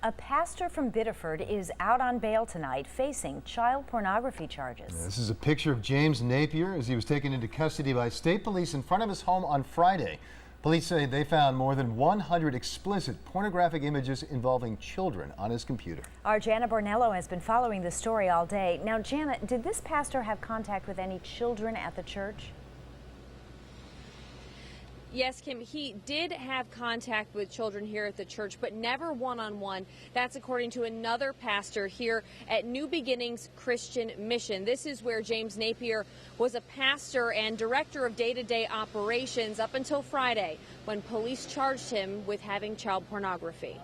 A pastor from Biddeford is out on bail tonight facing child pornography charges. This is a picture of James Napier as he was taken into custody by state police in front of his home on Friday. Police say they found more than 100 explicit pornographic images involving children on his computer. Our Jana Bornello has been following this story all day. Now, Jana, did this pastor have contact with any children at the church? Yes, Kim, he did have contact with children here at the church, but never one-on-one. That's according to another pastor here at New Beginnings Christian Mission. This is where James Napier was a pastor and director of day-to-day operations up until Friday, when police charged him with having child pornography.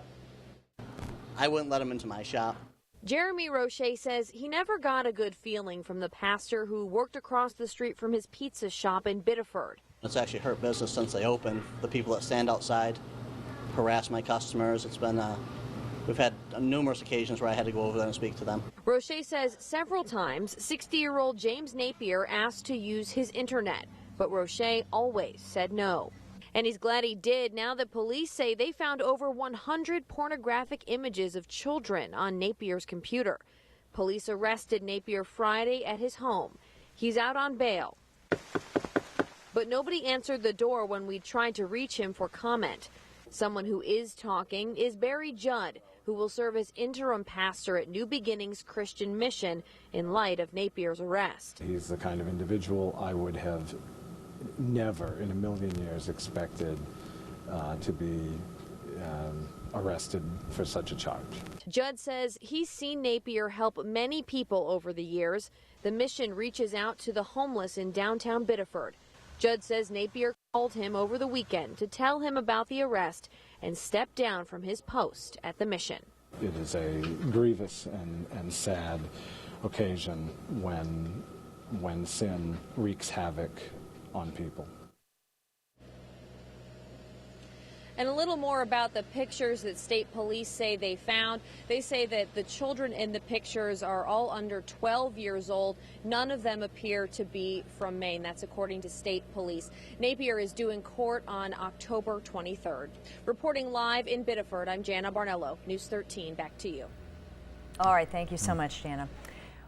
I wouldn't let him into my shop. Jeremy Roche says he never got a good feeling from the pastor who worked across the street from his pizza shop in Biddeford. It's actually hurt business since they opened. The people that stand outside harass my customers. It's been, we've had numerous occasions where I had to go over there and speak to them. Roche says several times 60-year-old James Napier asked to use his internet, but Roche always said no. And he's glad he did now that police say they found over 100 pornographic images of children on Napier's computer. Police arrested Napier Friday at his home. He's out on bail. But nobody answered the door when we tried to reach him for comment. Someone who is talking is Barry Judd, who will serve as interim pastor at New Beginnings Christian Mission in light of Napier's arrest. He's the kind of individual I would have never in a million years expected to be arrested for such a charge. Judd says he's seen Napier help many people over the years. The mission reaches out to the homeless in downtown Biddeford. Judd says Napier called him over the weekend to tell him about the arrest and stepped down from his post at the mission. It is a grievous and sad occasion when sin wreaks havoc on people. And a little more about the pictures that state police say they found. They say that the children in the pictures are all under 12 years old. None of them appear to be from Maine. That's according to state police. Napier is due in court on October 23rd. Reporting live in Biddeford, I'm Jana Barnello, News 13. Back to you. All right, thank you so much, Jana.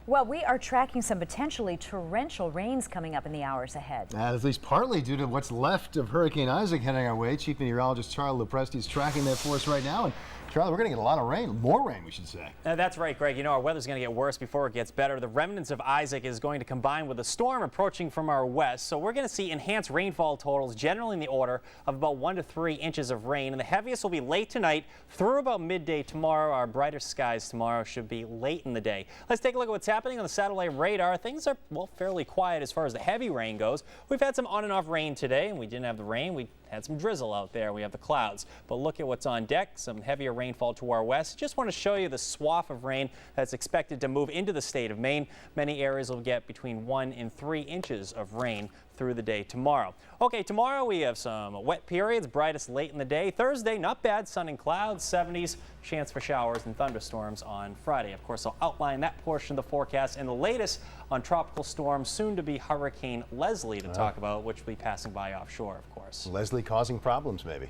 Well, we are tracking some potentially torrential rains coming up in the hours ahead. At least partly due to what's left of Hurricane Isaac heading our way. Chief Meteorologist Charlie Lopresti is tracking that for us right now. And Charlie, we're going to get a lot of rain, more rain, we should say. That's right, Greg. You know, our weather's going to get worse before it gets better. The remnants of Isaac is going to combine with a storm approaching from our west. So we're going to see enhanced rainfall totals generally in the order of about 1 to 3 inches of rain. And the heaviest will be late tonight through about midday tomorrow. Our brighter skies tomorrow should be late in the day. Let's take a look at what's happening on the satellite radar. Things are, well, fairly quiet as far as the heavy rain goes. We've had some on and off rain today, and we didn't have the rain. We had some drizzle out there. We have the clouds. But look at what's on deck. Some heavier rainfall to our west. Just want to show you the swath of rain that's expected to move into the state of Maine. Many areas will get between 1 and 3 inches of rain through the day tomorrow. Okay, tomorrow we have some wet periods, brightest late in the day. Thursday, not bad, sun and clouds, 70s, chance for showers and thunderstorms on Friday. Of course, I'll outline that portion of the forecast and the latest on tropical storms, soon to be Hurricane Leslie to talk about, which will be passing by offshore, of course. Leslie causing problems, maybe.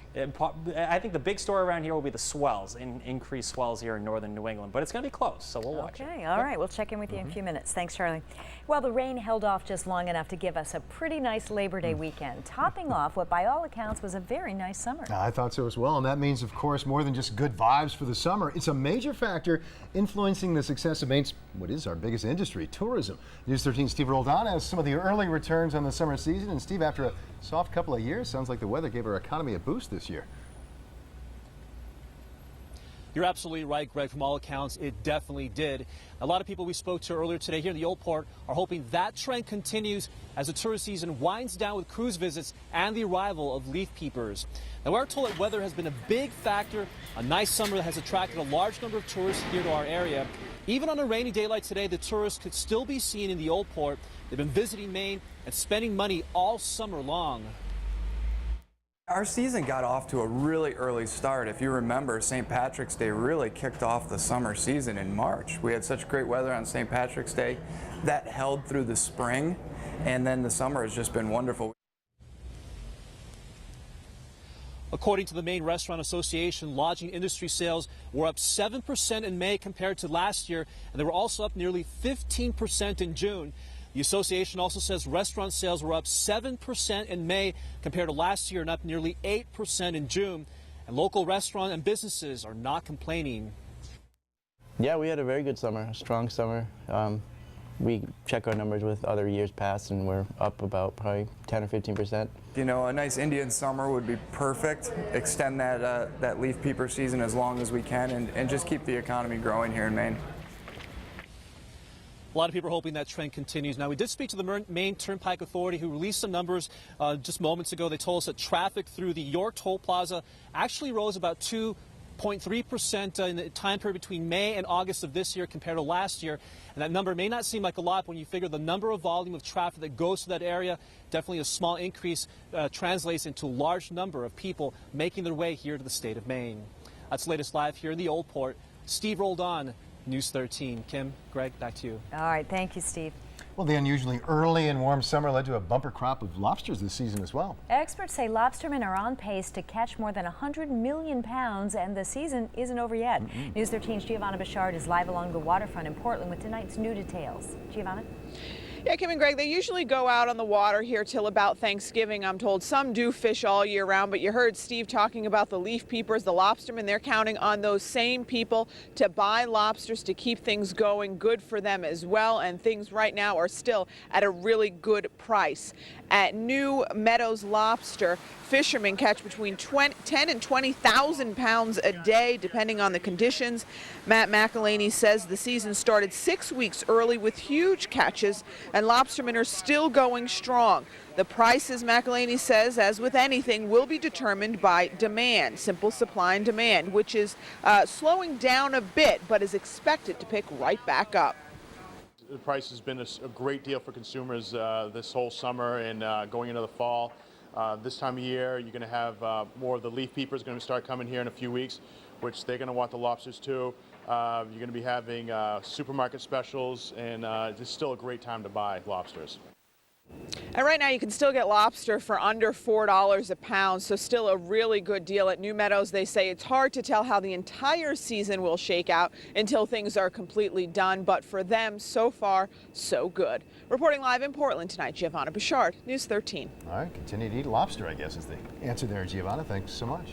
I think the big story around here will be the swells, increased swells here in northern New England, but it's going to be close, so we'll watch it. Okay, all right, we'll check in with you in a few minutes. Thanks, Charlie. Well, the rain held off just long enough to give us a pretty nice Labor Day weekend, topping off what by all accounts was a very nice summer. I thought so as well, and that means, of course, more than just good vibes for the summer. It's a major factor influencing the success of Maine's, what is our biggest industry, tourism. News 13's Steve Roldan has some of the early returns on the summer season. And Steve, after a soft couple of years, sounds like the weather gave our economy a boost this year. You're absolutely right, Greg. From all accounts, it definitely did. A lot of people we spoke to earlier today here in the Old Port are hoping that trend continues as the tourist season winds down with cruise visits and the arrival of leaf peepers. Now, we're told that weather has been a big factor. A nice summer that has attracted a large number of tourists here to our area. Even on a rainy day like today, the tourists could still be seen in the Old Port. They've been visiting Maine and spending money all summer long. Our season got off to a really early start. If you remember, St. Patrick's Day really kicked off the summer season in March. We had such great weather on St. Patrick's Day. That held through the spring, and then the summer has just been wonderful. According to the Maine Restaurant Association, lodging industry sales were up 7% in May compared to last year, and they were also up nearly 15% in June. The association also says restaurant sales were up 7% in May compared to last year and up nearly 8% in June. And local restaurant and businesses are not complaining. Yeah, we had a very good summer, a strong summer. We check our numbers with other years past, and we're up about probably 10 or 15%. You know, a nice Indian summer would be perfect. Extend that leaf peeper season as long as we can, and just keep the economy growing here in Maine. A lot of people are hoping that trend continues. Now, we did speak to the Maine Turnpike Authority, who released some numbers just moments ago. They told us that traffic through the York Toll Plaza actually rose about 2.3% in the time period between May and August of this year compared to last year. And that number may not seem like a lot, but when you figure the number of volume of traffic that goes to that area, definitely a small increase translates into a large number of people making their way here to the state of Maine. That's the latest live here in the Old Port. Steve Roldan, News 13. Kim, Greg, back to you. All right, thank you, Steve. Well, the unusually early and warm summer led to a bumper crop of lobsters this season as well. Experts say lobstermen are on pace to catch more than 100 million pounds, and the season isn't over yet. News 13's Giovanna Bouchard is live along the waterfront in Portland with tonight's new details. Giovanna? Yeah, Kim and Greg, they usually go out on the water here till about Thanksgiving, I'm told. Some do fish all year round, but you heard Steve talking about the leaf peepers, the lobstermen. They're counting on those same people to buy lobsters to keep things going. Good for them as well, and things right now are still at a really good price. At New Meadows Lobster, fishermen catch between 10 and 20,000 pounds a day, depending on the conditions. Matt McElhaney says the season started 6 weeks early with huge catches, and lobstermen are still going strong. The prices, McElhaney says, as with anything, will be determined by demand, simple supply and demand, which is slowing down a bit, but is expected to pick right back up. The price has been a great deal for consumers this whole summer and going into the fall. This time of year, you're going to have more of the leaf peepers going to start coming here in a few weeks, which they're going to want the lobsters too. You're going to be having supermarket specials, and it's still a great time to buy lobsters. And right now you can still get lobster for under $4 a pound, so still a really good deal at New Meadows. They say it's hard to tell how the entire season will shake out until things are completely done, but for them, so far, so good. Reporting live in Portland tonight, Giovanna Bouchard, News 13. All right, continue to eat lobster, I guess, is the answer there, Giovanna. Thanks so much.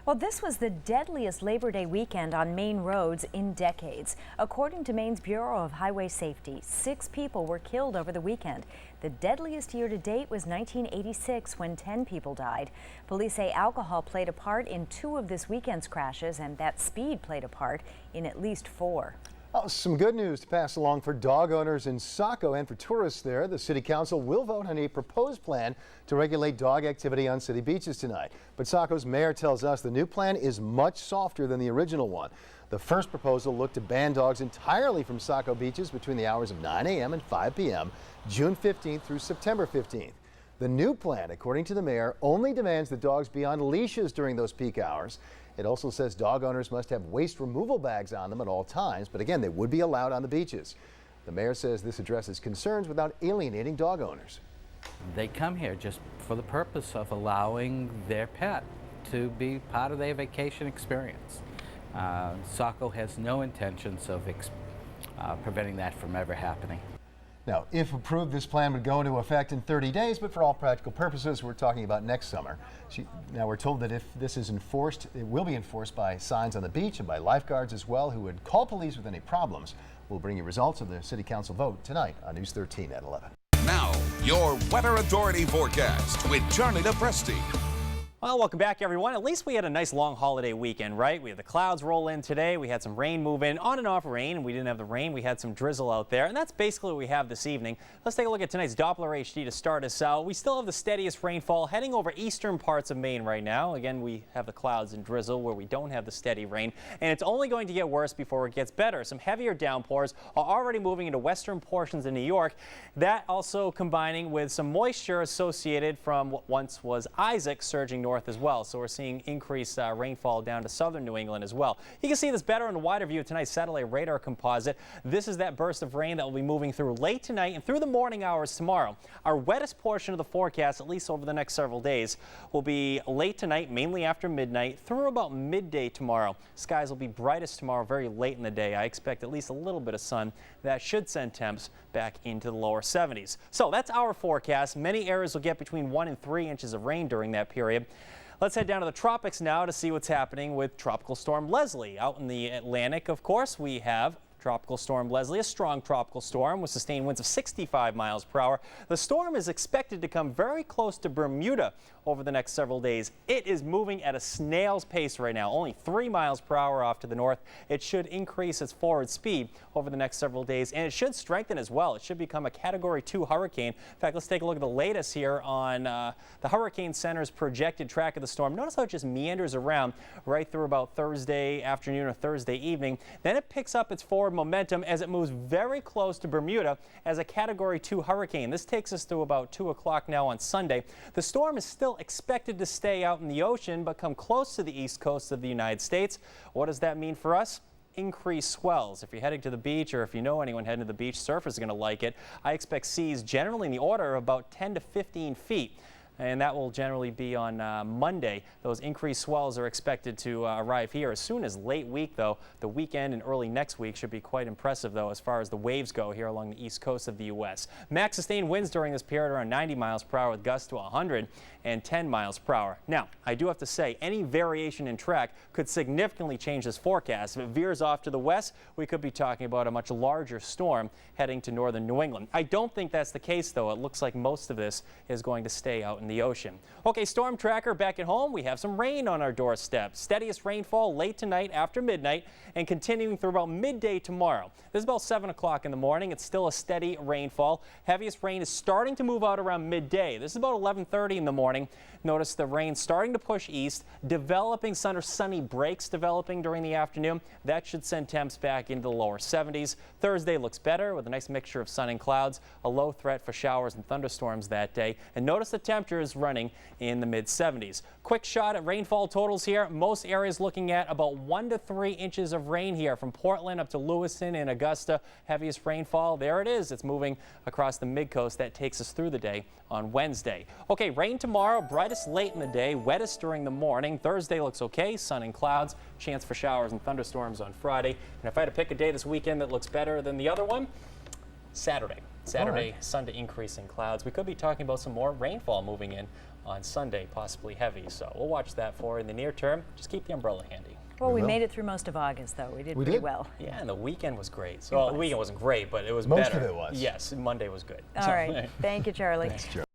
Well, this was the deadliest Labor Day weekend on Maine roads in decades. According to Maine's Bureau of Highway Safety, 6 people were killed over the weekend. The deadliest year to date was 1986, when 10 people died. Police say alcohol played a part in 2 of this weekend's crashes, and that speed played a part in at least 4. Oh, some good news to pass along for dog owners in Saco and for tourists there. The City Council will vote on a proposed plan to regulate dog activity on city beaches tonight. But Saco's mayor tells us the new plan is much softer than the original one. The first proposal looked to ban dogs entirely from Saco beaches between the hours of 9 a.m. and 5 p.m., June 15th through September 15th. The new plan, according to the mayor, only demands that dogs be on leashes during those peak hours. It also says dog owners must have waste removal bags on them at all times, but again, they would be allowed on the beaches. The mayor says this addresses concerns without alienating dog owners. They come here just for the purpose of allowing their pet to be part of their vacation experience. Saco has no intentions of preventing that from ever happening. Now, if approved, this plan would go into effect in 30 days, but for all practical purposes, we're talking about next summer. Now, we're told that if this is enforced, it will be enforced by signs on the beach and by lifeguards as well, who would call police with any problems. We'll bring you results of the City Council vote tonight on News 13 at 11. Now, your Weather Authority forecast with Charlie DePresti. Well, welcome back, everyone. At least we had a nice long holiday weekend, right? We had the clouds roll in today. We had some rain move in, on and off rain, and we didn't have the rain. We had some drizzle out there, and that's basically what we have this evening. Let's take a look at tonight's Doppler HD to start us out. We still have the steadiest rainfall heading over eastern parts of Maine right now. Again, we have the clouds and drizzle where we don't have the steady rain, and it's only going to get worse before it gets better. Some heavier downpours are already moving into western portions of New York. That also combining with some moisture associated from what once was Isaac surging north north as well. So we're seeing increased rainfall down to southern New England as well. You can see this better in a wider view of tonight's satellite radar composite. This is that burst of rain that will be moving through late tonight and through the morning hours tomorrow. Our wettest portion of the forecast, at least over the next several days, will be late tonight, mainly after midnight, through about midday tomorrow. Skies will be brightest tomorrow very late in the day. I expect at least a little bit of sun. That should send temps back into the lower 70s. So that's our forecast. Many areas will get between 1 and 3 inches of rain during that period. Let's head down to the tropics now to see what's happening with Tropical Storm Leslie. Out in the Atlantic, of course, we have Tropical Storm Leslie, a strong tropical storm with sustained winds of 65 miles per hour. The storm is expected to come very close to Bermuda over the next several days. It is moving at a snail's pace right now, only 3 miles per hour off to the north. It should increase its forward speed over the next several days, and it should strengthen as well. It should become a Category 2 hurricane. In fact, let's take a look at the latest here on the Hurricane Center's projected track of the storm. Notice how it just meanders around right through about Thursday afternoon or Thursday evening. Then it picks up its forward momentum as it moves very close to Bermuda as a Category 2 hurricane. This takes us to about 2 o'clock now on Sunday. The storm is still expected to stay out in the ocean but come close to the east coast of the United States. What does that mean for us? Increased swells. If you're heading to the beach, or if you know anyone heading to the beach, surfers are going to like it. I expect seas generally in the order of about 10 to 15 feet. And that will generally be on Monday. Those increased swells are expected to arrive here as soon as late week, though. The weekend and early next week should be quite impressive, though, as far as the waves go here along the east coast of the U.S. Max sustained winds during this period around 90 miles per hour with gusts to 110 miles per hour. Now, I do have to say, any variation in track could significantly change this forecast. If it veers off to the west, we could be talking about a much larger storm heading to northern New England. I don't think that's the case, though. It looks like most of this is going to stay out in the ocean. Okay, storm tracker back at home. We have some rain on our doorstep. Steadiest rainfall late tonight after midnight and continuing through about midday tomorrow. This is about 7 o'clock in the morning. It's still a steady rainfall. Heaviest rain is starting to move out around midday. This is about 11:30 in the morning. Notice the rain starting to push east, developing sunny breaks developing during the afternoon. That should send temps back into the lower 70s. Thursday looks better with a nice mixture of sun and clouds, a low threat for showers and thunderstorms that day. And notice the temperature is running in the mid 70s. Quick shot at rainfall totals here. Most areas looking at about 1 to 3 inches of rain here from Portland up to Lewiston and Augusta. Heaviest rainfall, there it is. It's moving across the mid-coast. That takes us through the day on Wednesday. Okay, rain tomorrow, brightest late in the day, wettest during the morning. Thursday looks okay, sun and clouds, chance for showers and thunderstorms on Friday. And if I had to pick a day this weekend that looks better than the other one, Saturday, sun to increase in clouds. We could be talking about some more rainfall moving in on Sunday, possibly heavy. So we'll watch that for in the near term. Just keep the umbrella handy. Well, we made it through most of August, though. We did pretty well. Yeah, and the weekend was great. So the weekend wasn't great, but it was Most better. of it was. Yes, Monday was good. All right. Thank you, Charlie. Thanks, Joe.